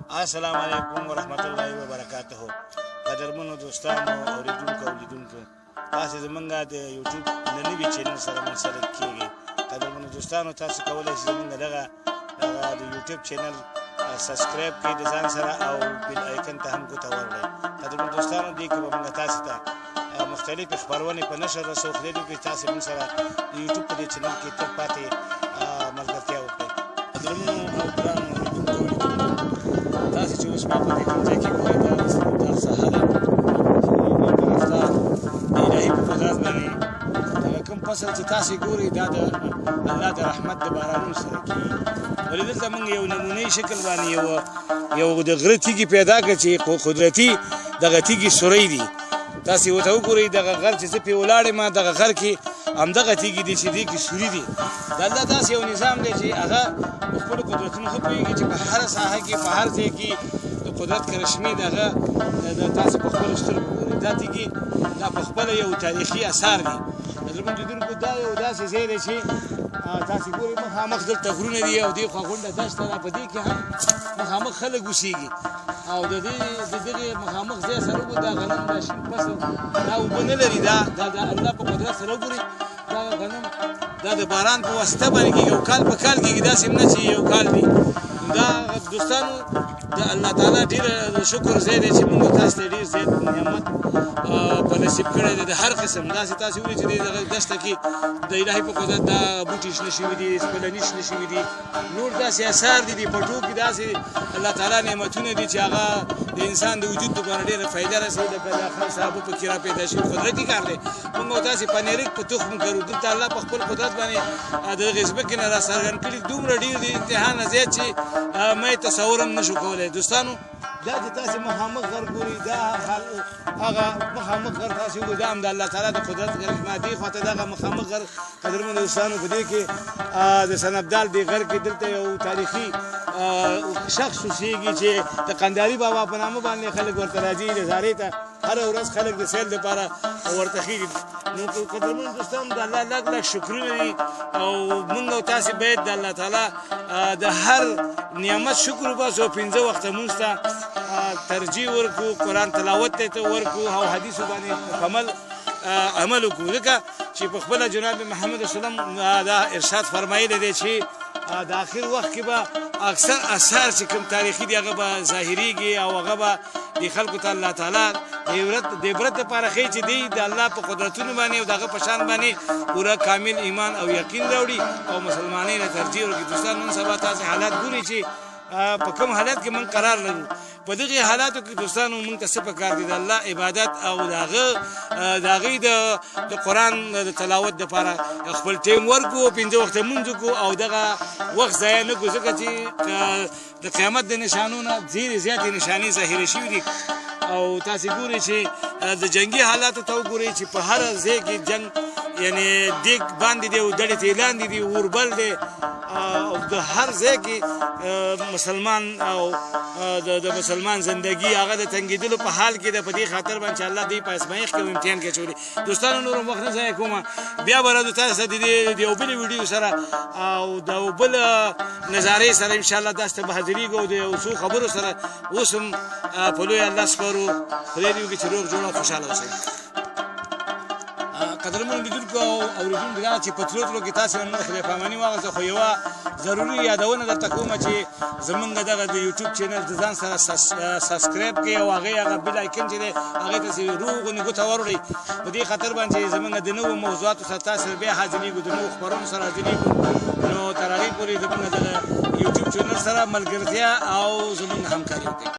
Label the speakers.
Speaker 1: السلام علیکم ورحمت الله وبرکاته. قدرمنو دوستانو اوریدونکو او لیدونکو، تاسو زمونږ د یوټیوب د نوي چینل سره منسلک کیږئ. قدرمنو دوستانو، تاسو کولی شئ زمونږ دغه د یوټیوب چینل سبسکرایب کړئ د ځان سره او بیل آیکن ته هم ګوته ورکړئ. قدرمنو دوستانو، دې کې به موږ تاسو ته مختلف خبرونه په نشر رسو. خدای دې وکړي تاسو موږ سره د یوټیوب په دې چینل کې تل پاتې ملګرتیا وکړئ. قدرمنو او ګرانو اوریدونکو، تاسو چې اوس ما په دې کوم ځای کې ګورئ، دا سهار ده ما په رفتار د الهي په قدرت باندې دغه کوم فصل چې تاسو ګورئ دا د الله د رحمت د بارانونو سره کېږي. ولې دلته موږ یو نمونهي شکل باندې یو د غره تیږې پیدا کړه چې قدرتي دغه تیږې سوری دي. تاسو ورته وګورئ، دغه غر چې زه پرې ولاړ یم، دغه غر کې همدغه تیږې دي چې دې کې سوري دي. د الله داسې یو نظام دی چې هغه په خپلو قدرتونو ښه پوهېږي چې په هره ساحه کې په هر ځای کې د قدرت کرشمې دغه تاسو په خپلو سترګو ګورئ. دا تیږې دا په خپله یو تاریخي اثار دي. قدرمنو لیدونکو، دا یو داسې ځای دی چې تاسو ګورئ مخامخ دلته غرونه دي او دې خوا غونډه دښته ده، په دې کې هم مخامخ خلک اوسېږي او د دغې مخامخ ځای سره دا غنم دا شین فصل دا اوبه نه لري. دا د الله په قدرت سره وګورئ، دا غنم دا د باران په واسطه باندې کېږي او کال په کال کېږي، داسې هم نه چې یو کال دي. دا دوستانو د الله تعالی ډېر شکر ځای دی چې موږ تاسو ته ډېر زیات نعمت په نصیب کړی دی د هر قسم. داسې تاسو وګورئ چې دغه دښته کې د الهي په قدرت دا بوټي شنه شوي دي، سپلني شنه شوي دي، نور داسې اثار دي. په ټول کې داسې الله تعالی نعمتونه دي چې هغه د انسان د وجود لپاره ډېره فایده رسوي. لکه د خان صحابو پکې را پیدا شوي قدرتي کار دی. موږ او تاسې پنیرک په تخم کرو، دلته الله په خپل قدرت باندې د دغې ځمکې نه را څرګند کړي. دومره ډېر د انتها نه زیات چې ما یې تصور هم نشو کولی. دوستانو، دا چې تاسې مخامخ غر ګورئ، دا هغه مخامخ غر تاسې وګورئ، دا هم د الله تعالی د قدرت کرشمه. دې خوا ته دغه مخامخ غر قدرمنو دوستانو، په دې کې د سنبدال دې غر کې دلته یو تاریخي شخص اوسېږي چې د قنداري بابا په نامه باندې خلک ورته راځي د زارې ته. هره ورځ خلک د سیل دپاره ورته خېږي. نو قدرمنو دوستانو، د الله لږ لږ شکرونه دي او موږ او تاسې باید د الله تعالی د هر نعمت شکر وباسو او 5 وخته مونځ ته ترجیح ورکړو، قرآن تلاوت ته ورکړو او حدیثو باندې مکمل عمل وکړو. ځکه چې په خپله جناب محمد رسول الله دا ارشاد فرمایلی دی چې د آخر وخت کې به اکثر اثار چې کوم تاریخي دي هغه به ظاهریږي او هغه به د خلکو ته الله تعالی د عبرت دپاره ښیي چې دی د الله په قدرتونو باندې او د هغه په شان باندې پوره کامل ایمان او یقین راوړي او مسلمانۍ ته ترجیح ورکړي. دوستان، نن سبا تاسې حالات ګورئ چې په کوم حالت کې موږ قرار لرو. په دغې حالاتو کې دوستانو موږ ته څه پکار دي؟ د الله عبادت او د هغې د قرآن د تلاوت دپاره خپل ټیم ورکړو، 5 وخته مونځ وکړو او دغه وخت ضایع نه کړو. ځکه چې د قیامت د نشانو نه ډېرې زیاتې نشانې ظاهرې شوي دي. او تاسې ګورئ چې د جنګي حالاتو ته وګورئ چې په هر ځای کې جنګ یعنې دیګ باندې دی او دړې ته لاندې دي، اوربل دی او د هر ځای کې مسلمان او د مسلمان زندگی هغه د تنګېدلو په حال کې ده. په دې خاطر باندې چې الله دوی په ازمایښت کې او امتحان کې اچولي. دوستانو، نور وخت نه ضایع کومه، بیا به راځو تاسو ته د یو بلې ویډیو سره او د یو بل نظارې سره انشاءالله تاسو ته به حاضرېږو او د یو څو خبرو سره. اوس هم په لوی الله سپارو. خدای دې وکړي چې روغ جوړ او خوشحاله اوسئ. قدرمنو لیدونکو او اورېدونکو، دا چې په تلو تلو کې تاسې هم خدای پاماني واغسته، خو یوه ضروري یادونه درته کومه چې زمونږ دغه د یوټیوب چینل د ځان سره سبسکرایب کړئ او هغې بیل آیکن چې دی هغې ته روغ غوندې ګوته وروړئ. په دې خاطر باندې چې زمونږ د نوو موضوعاتو سره تاسې سره بیا حاضرېږو، د نوو خپرونو سره حاضرېږو. نو تر هغې پورې زمونږ د یوټیوب چینل سره ملګرتیا او زمونږ همکاري وکړئ.